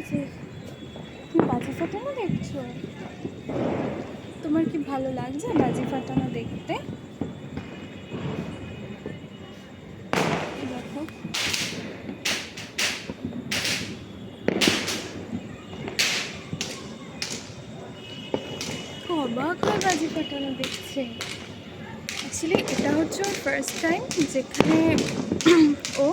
হয়েছে? তুমি বাজি ফাটানো দেখছো? তোমার কি ভালো লাগছে বাজি ফাটানো দেখতে? দেখো অবাক হয় বাজি ফাটানো দেখছে। অ্যাকচুয়ালি এটা হচ্ছে ওর ফার্স্ট টাইম যেখানে ও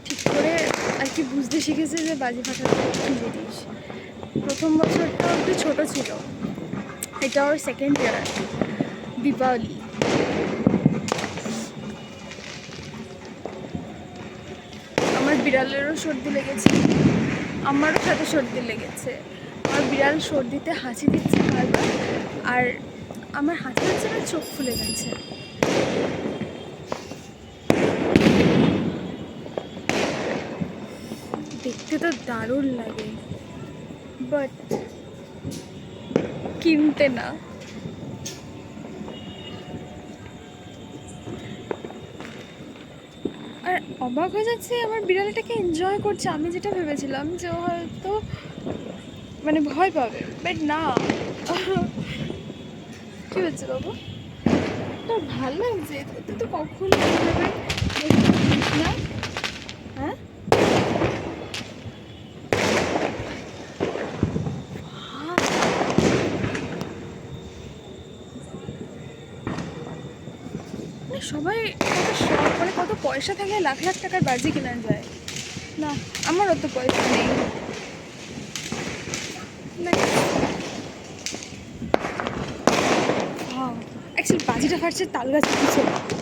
ঠিক করে আর কি বুঝতে শিখেছে যে বাজি ফাটানো কী জিনিস। প্রথম বছরটা একটু ছোটো ছিল, এটা ওর সেকেন্ড ইয়ার দীপাবলি। আমার বিড়ালেরও সর্দি লেগেছে, আমারও সাথে সর্দি লেগেছে। আমার বিড়াল সর্দিতে হাঁচি দিচ্ছে বারবার, আর আমার হাঁচি দিচ্ছে না, চোখ ফুলে গেছে। দেখতে তো দারুণ লাগে, বাট কিনতে না। আর অবাক হয়ে যাচ্ছে আমার বিড়ালটাকে এনজয় করছে। আমি যেটা ভেবেছিলাম যে ও হয়তো মানে ভয় পাবে, বাট না। কি হচ্ছে বাবু? তোর ভালো লাগছে? তুই তো কখনো এইভাবে দেখিস না। হ্যাঁ, মানে সবাই কত শখ, মানে কত পয়সা থাকলে লাখ লাখ টাকার বাজি কেনা যায়। না, আমার অত পয়সা নেই। অ্যাকচুয়ালি বাজিটা ফাটছে তাল গাছের পিছনে।